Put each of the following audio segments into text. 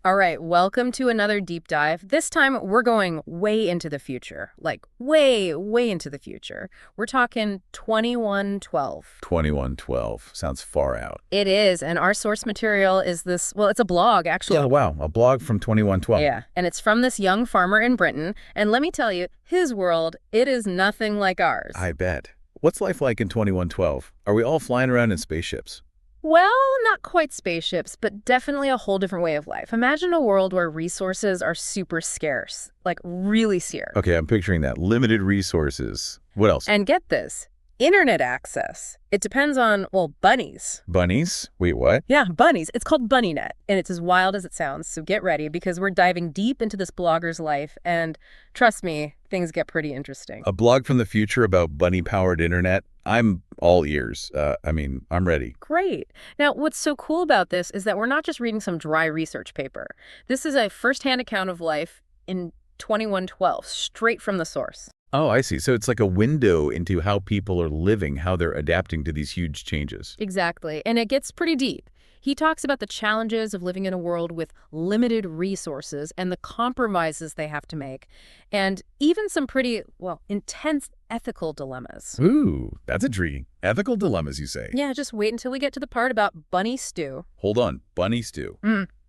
All right, welcome to another deep dive. This time we're going way into the future, like way, way into the future. We're talking 2112. 2112. Sounds far out. It is, and our source material is this, well, it's a blog, actually. Oh, wow. A blog from 2112. Yeah, and it's from this young farmer in Britain, and let me tell you, his world, it is nothing like ours. I bet. What's life like in 2112? Are we all flying around in spaceships? Well, not quite spaceships, but definitely a whole different way of life. Imagine a world where resources are super scarce, like really scarce. Okay, I'm picturing that. Limited resources. What else? And get this, internet access. It depends on, well, bunnies. Bunnies? Wait, what? Yeah, bunnies. It's called BunnyNet, and it's as wild as it sounds, so get ready because we're diving deep into this blogger's life, and trust me, things get pretty interesting. A blog from the future about bunny-powered internet? I'm all ears. I'm ready. Great. Now, what's so cool about this is that we're not just reading some dry research paper. This is a first-hand account of life in 2112, straight from the source. Oh, I see. So it's like a window into how people are living, how they're adapting to these huge changes. Exactly. And it gets pretty deep. He talks about the challenges of living in a world with limited resources and the compromises they have to make, and even some pretty, well, intense ethical dilemmas. Ooh, that's intriguing. Ethical dilemmas, you say? Yeah, just wait until we get to the part about bunny stew. Hold on. Bunny stew.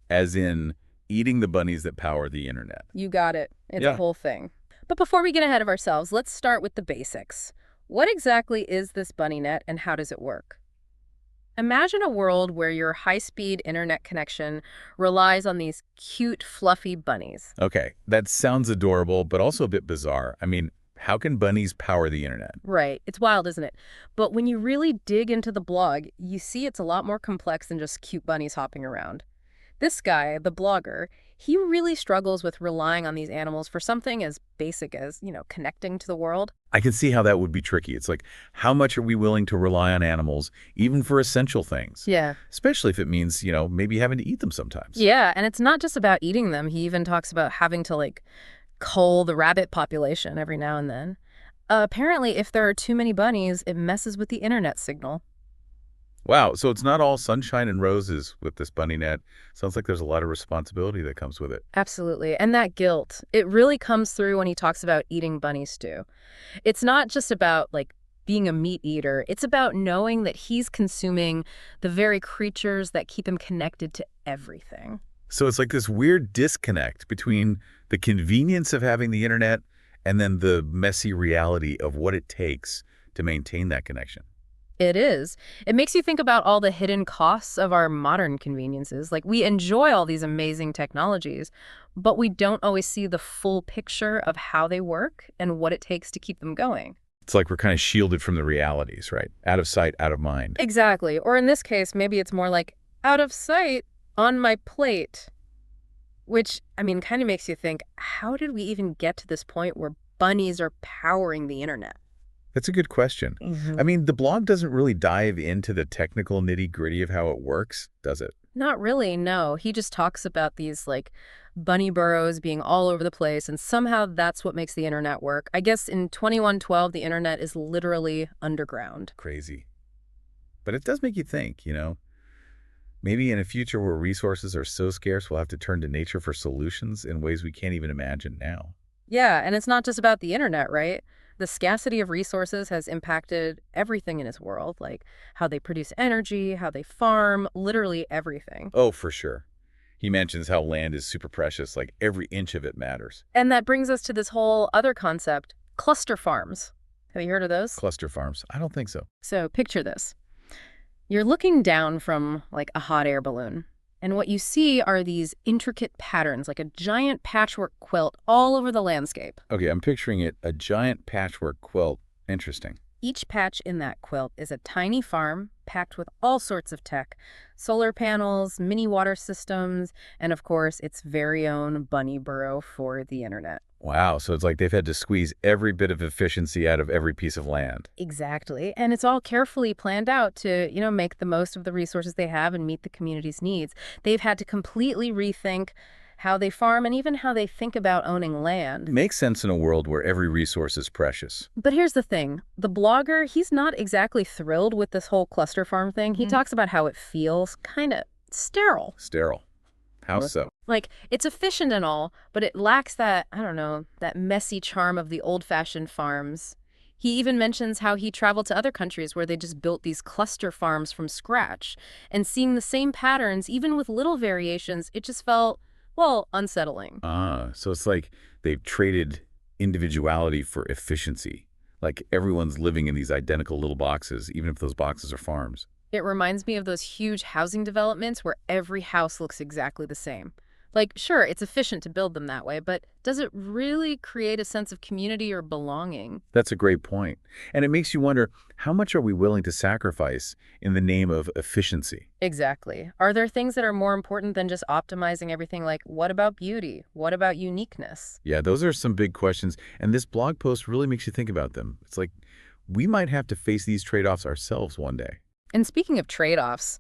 As in eating the bunnies that power the internet. You got it. It's Yeah. a whole thing. But before we get ahead of ourselves, let's start with the basics. What exactly is this BunnyNet and how does it work? Imagine a world where your high-speed internet connection relies on these cute, fluffy bunnies. Okay, that sounds adorable, but also a bit bizarre. I mean, how can bunnies power the internet? Right. It's wild, isn't it? But when you really dig into the blog, you see it's a lot more complex than just cute bunnies hopping around. This guy, the blogger, he really struggles with relying on these animals for something as basic as, connecting to the world. I can see how that would be tricky. It's like, how much are we willing to rely on animals, even for essential things? Yeah. Especially if it means, maybe having to eat them sometimes. Yeah, and it's not just about eating them. He even talks about having to, cull the rabbit population every now and then. Apparently, if there are too many bunnies, it messes with the internet signal. Wow, so it's not all sunshine and roses with this BunnyNet. Sounds like there's a lot of responsibility that comes with it. Absolutely. And that guilt, it really comes through when he talks about eating bunny stew. It's not just about, being a meat eater. It's about knowing that he's consuming the very creatures that keep him connected to everything. So it's like this weird disconnect between the convenience of having the internet and then the messy reality of what it takes to maintain that connection. It is. It makes you think about all the hidden costs of our modern conveniences. We enjoy all these amazing technologies, but we don't always see the full picture of how they work and what it takes to keep them going. It's like we're kind of shielded from the realities, right? Out of sight, out of mind. Exactly. Or in this case, maybe it's more like out of sight, on my plate. Which, kind of makes you think, how did we even get to this point where bunnies are powering the internet? That's a good question. The blog doesn't really dive into the technical nitty-gritty of how it works, does it? Not really, no. He just talks about these, bunny burrows being all over the place, and somehow that's what makes the internet work. I guess in 2112, the internet is literally underground. Crazy. But it does make you think, maybe in a future where resources are so scarce, we'll have to turn to nature for solutions in ways we can't even imagine now. Yeah, and it's not just about the internet, right? The scarcity of resources has impacted everything in his world, like how they produce energy, how they farm, literally everything. Oh, for sure. He mentions how land is super precious, like every inch of it matters. And that brings us to this whole other concept, cluster farms. Have you heard of those? Cluster farms? I don't think so. So picture this. You're looking down from a hot air balloon. And what you see are these intricate patterns, like a giant patchwork quilt all over the landscape. Okay, I'm picturing it, a giant patchwork quilt. Interesting. Each patch in that quilt is a tiny farm packed with all sorts of tech, solar panels, mini water systems, and of course, its very own bunny burrow for the internet. Wow, so it's like they've had to squeeze every bit of efficiency out of every piece of land. Exactly. And it's all carefully planned out to, make the most of the resources they have and meet the community's needs. They've had to completely rethink how they farm and even how they think about owning land. Makes sense in a world where every resource is precious. But here's the thing. The blogger, he's not exactly thrilled with this whole cluster farm thing. He talks about how it feels kind of sterile. Sterile. How so? Like, it's efficient and all, but it lacks that, I don't know, that messy charm of the old-fashioned farms. He even mentions how he traveled to other countries where they just built these cluster farms from scratch. And seeing the same patterns, even with little variations, it just felt, well, unsettling. So it's like they've traded individuality for efficiency. Like everyone's living in these identical little boxes, even if those boxes are farms. It reminds me of those huge housing developments where every house looks exactly the same. Like, sure, it's efficient to build them that way, but does it really create a sense of community or belonging? That's a great point. And it makes you wonder, how much are we willing to sacrifice in the name of efficiency? Exactly. Are there things that are more important than just optimizing everything? Like, what about beauty? What about uniqueness? Yeah, those are some big questions. And this blog post really makes you think about them. It's like we might have to face these trade-offs ourselves one day. And speaking of trade-offs,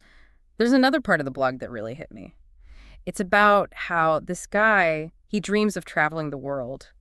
there's another part of the blog that really hit me. It's about how this guy, he dreams of traveling the world,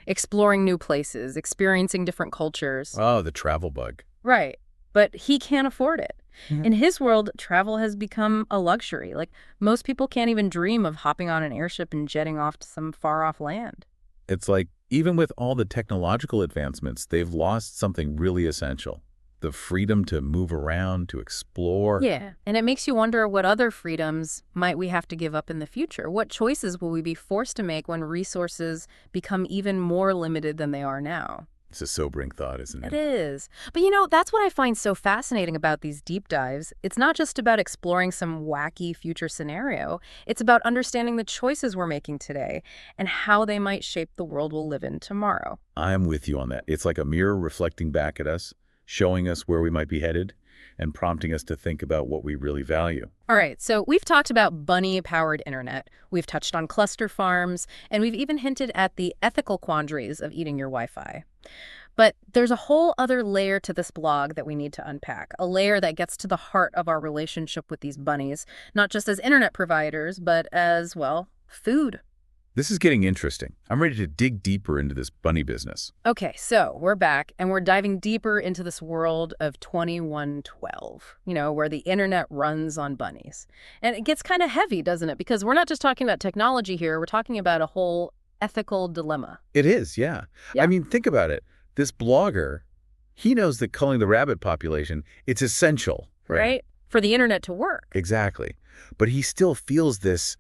exploring new places, experiencing different cultures. Oh, the travel bug. Right. But he can't afford it. Mhm. In his world, travel has become a luxury. Like, most people can't even dream of hopping on an airship and jetting off to some far-off land. It's like even with all the technological advancements, they've lost something really essential. The freedom to move around, to explore. Yeah, and it makes you wonder, what other freedoms might we have to give up in the future? What choices will we be forced to make when resources become even more limited than they are now? It's a sobering thought, isn't It it? is. But that's what I find so fascinating about these deep dives. It's not just about exploring some wacky future scenario. It's about understanding the choices we're making today and how they might shape the world we'll live in tomorrow. I'm with you on that. It's like a mirror reflecting back at us, showing us where we might be headed and prompting us to think about what we really value. All right, so we've talked about bunny-powered internet, we've touched on cluster farms, and we've even hinted at the ethical quandaries of eating your Wi-Fi. But there's a whole other layer to this blog that we need to unpack, a layer that gets to the heart of our relationship with these bunnies, not just as internet providers, but as, well, food. This is getting interesting. I'm ready to dig deeper into this bunny business. Okay, so we're back, and we're diving deeper into this world of 2112, where the internet runs on bunnies. And it gets kind of heavy, doesn't it? Because we're not just talking about technology here, we're talking about a whole ethical dilemma. It is, yeah. Yeah. I mean, think about it. This blogger, he knows that culling the rabbit population, it's essential. Right? For the internet to work. Exactly. But he still feels this,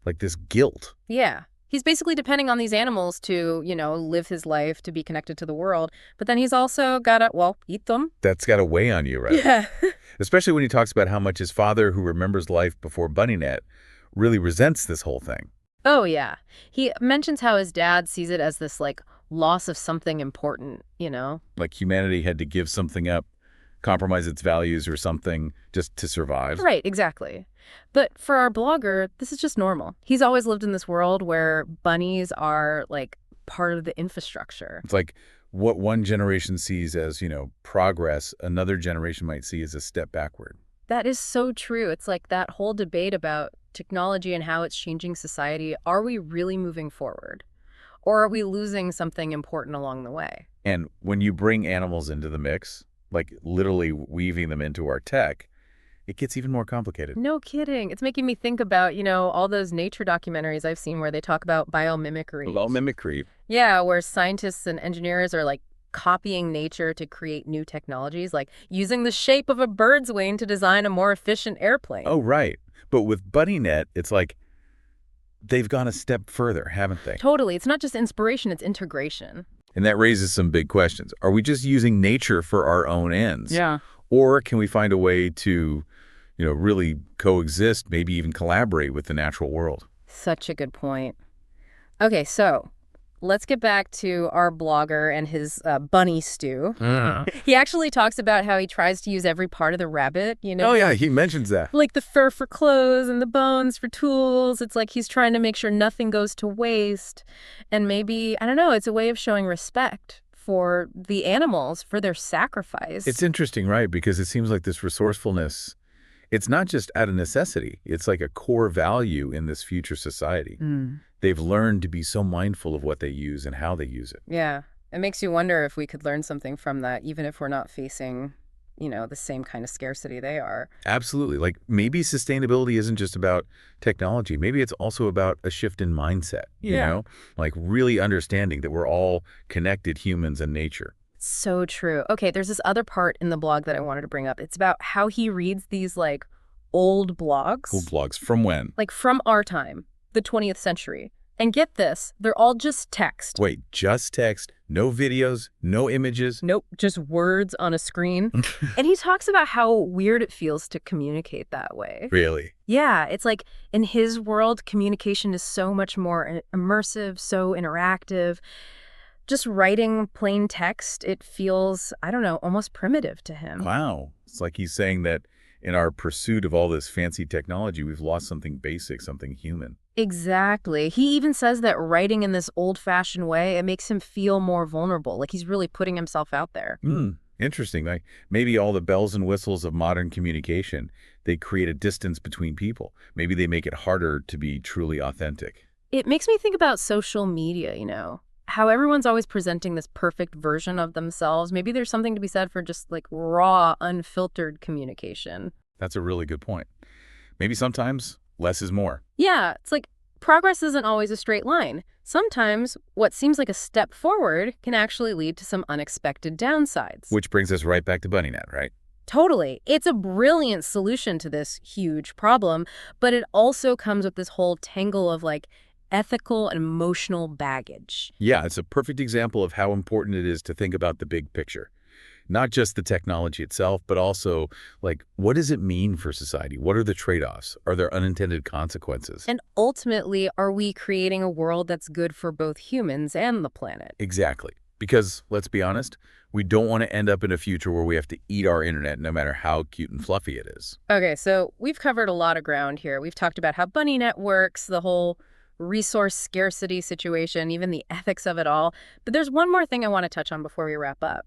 like this guilt. Yeah. He's basically depending on these animals to, live his life, to be connected to the world. But then he's also got to, well, eat them. That's got to weigh on you, right? Yeah. Especially when he talks about how much his father, who remembers life before BunnyNet, really resents this whole thing. Oh, yeah. He mentions how his dad sees it as this, like, loss of something important. Like humanity had to give something up, compromise its values or something just to survive. Right, exactly. But for our blogger, this is just normal. He's always lived in this world where bunnies are, like, part of the infrastructure. It's like what one generation sees as, progress, another generation might see as a step backward. That is so true. It's like that whole debate about technology and how it's changing society. Are we really moving forward? Or are we losing something important along the way? And when you bring animals into the mix, like literally weaving them into our tech, it gets even more complicated. No kidding. It's making me think about, all those nature documentaries I've seen where they talk about biomimicry. Biomimicry. Yeah, where scientists and engineers are like copying nature to create new technologies, like using the shape of a bird's wing to design a more efficient airplane. Oh, right. But with BunnyNet, it's like they've gone a step further, haven't they? Totally. It's not just inspiration, it's integration. And that raises some big questions. Are we just using nature for our own ends? Yeah. Or can we find a way to, really coexist, maybe even collaborate with the natural world? Such a good point. Okay, so let's get back to our blogger and his bunny stew. He actually talks about how he tries to use every part of the rabbit, Oh, yeah, he mentions that. like the fur for clothes and the bones for tools. It's like he's trying to make sure nothing goes to waste. And maybe, I don't know, it's a way of showing respect for the animals, for their sacrifice. It's interesting, right? Because it seems like this resourcefulness, it's not just out of necessity. It's like a core value in this future society. They've learned to be so mindful of what they use and how they use it. Yeah. It makes you wonder if we could learn something from that, even if we're not facing the same kind of scarcity they are. Absolutely. Like maybe sustainability isn't just about technology. Maybe it's also about a shift in mindset, Yeah. like really understanding that we're all connected humans and nature. So true. Okay, there's this other part in the blog that I wanted to bring up. It's about how he reads these like old Old blogs, blogs from when? like from our time, the 20th century. And get this, they're all just text. Wait, just text, no videos, no images? Nope, just words on a screen. And he talks about how weird it feels to communicate that way. Really? Yeah, it's like in his world, communication is so much more immersive, so interactive. Just writing plain text, it feels, I don't know, almost primitive to him. Wow. It's like he's saying that in our pursuit of all this fancy technology, we've lost something basic, something human. Exactly. He even says that writing in this old-fashioned way, it makes him feel more vulnerable, like he's really putting himself out there. Interesting. Like maybe all the bells and whistles of modern communication, they create a distance between people. Maybe they make it harder to be truly authentic. It makes me think about social media, how everyone's always presenting this perfect version of themselves. Maybe there's something to be said for just like raw, unfiltered communication. That's a really good point. Maybe sometimes less is more. Yeah, it's like progress isn't always a straight line. Sometimes what seems like a step forward can actually lead to some unexpected downsides. Which brings us right back to BunnyNet, right? Totally. It's a brilliant solution to this huge problem, but it also comes with this whole tangle of like ethical and emotional baggage. Yeah, it's a perfect example of how important it is to think about the big picture. Not just the technology itself, but also, like, what does it mean for society? What are the trade-offs? Are there unintended consequences? And ultimately, are we creating a world that's good for both humans and the planet? Exactly. Because, let's be honest, we don't want to end up in a future where we have to eat our internet no matter how cute and fluffy it is. Okay, so we've covered a lot of ground here. We've talked about how BunnyNet works, the whole resource scarcity situation, even the ethics of it all. But there's one more thing I want to touch on before we wrap up.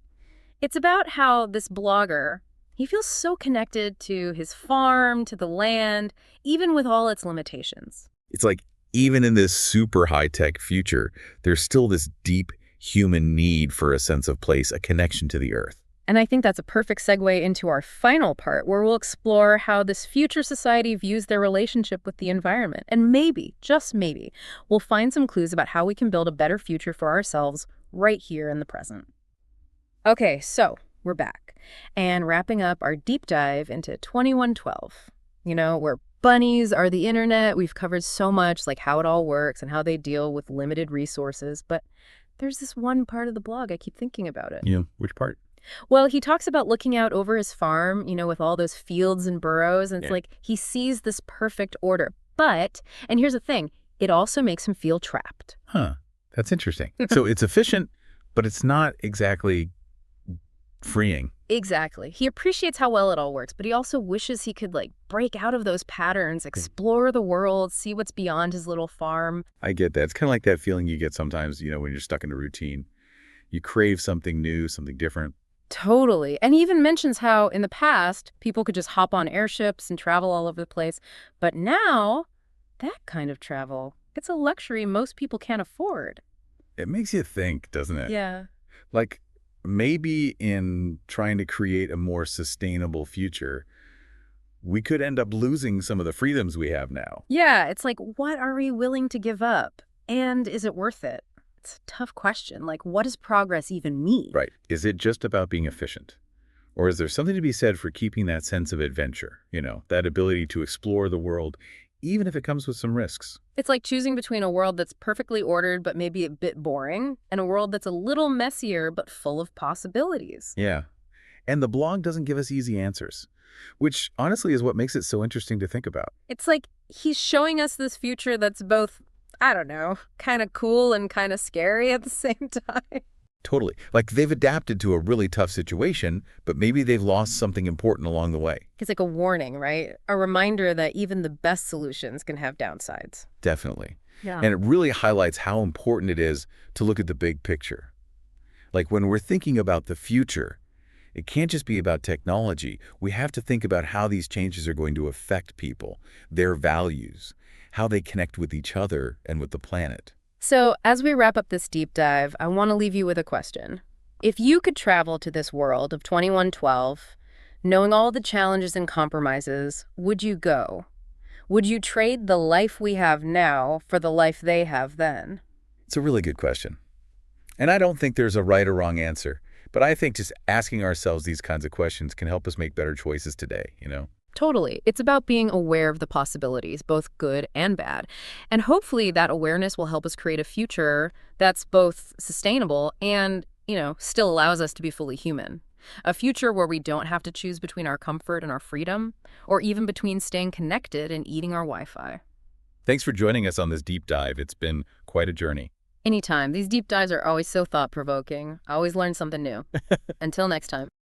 It's about how this blogger, he feels so connected to his farm, to the land, even with all its limitations. It's like, even in this super high-tech future, there's still this deep human need for a sense of place, a connection to the earth. And I think that's a perfect segue into our final part, where we'll explore how this future society views their relationship with the environment. And maybe, just maybe, we'll find some clues about how we can build a better future for ourselves right here in the present. Okay, so we're back and wrapping up our deep dive into 2112, where bunnies are the internet. We've covered so much, like how it all works and how they deal with limited resources. But there's this one part of the blog, I keep thinking about it. Yeah, which part? Well, he talks about looking out over his farm, with all those fields and burrows. And it's like he sees this perfect order. But, and here's the thing, it also makes him feel trapped. Huh, that's interesting. So it's efficient, but it's not exactly freeing. Exactly. He appreciates how well it all works, but he also wishes he could break out of those patterns, explore the world, see what's beyond his little farm. I get that. It's kind of like that feeling you get sometimes, when you're stuck in a routine. You crave something new, something different. Totally. And he even mentions how in the past, people could just hop on airships and travel all over the place. But now, that kind of travel, it's a luxury most people can't afford. It makes you think, doesn't it? Yeah. Like, maybe in trying to create a more sustainable future, we could end up losing some of the freedoms we have now. Yeah, it's like, what are we willing to give up? And is it worth it? It's a tough question. What does progress even mean? Right. Is it just about being efficient? Or is there something to be said for keeping that sense of adventure, that ability to explore the world, even if it comes with some risks? It's like choosing between a world that's perfectly ordered but maybe a bit boring, and a world that's a little messier but full of possibilities. Yeah. And the blog doesn't give us easy answers, which honestly is what makes it so interesting to think about. It's like he's showing us this future that's both, I don't know, kind of cool and kind of scary at the same time. Totally. Like they've adapted to a really tough situation, but maybe they've lost something important along the way. It's like a warning, right? A reminder that even the best solutions can have downsides. Definitely. Yeah. And it really highlights how important it is to look at the big picture. Like when we're thinking about the future, it can't just be about technology. We have to think about how these changes are going to affect people, their values, how they connect with each other and with the planet. So as we wrap up this deep dive, I want to leave you with a question. If you could travel to this world of 2112, Knowing all the challenges and compromises, would you go? Would you trade the life we have now for the life they have then? It's a really good question. And I don't think there's a right or wrong answer, but I think just asking ourselves these kinds of questions can help us make better choices today. Totally. It's about being aware of the possibilities, both good and bad. And hopefully that awareness will help us create a future that's both sustainable and, still allows us to be fully human. A future where we don't have to choose between our comfort and our freedom, or even between staying connected and eating our Wi-Fi. Thanks for joining us on this deep dive. It's been quite a journey. Anytime. These deep dives are always so thought-provoking. I always learn something new. Until next time.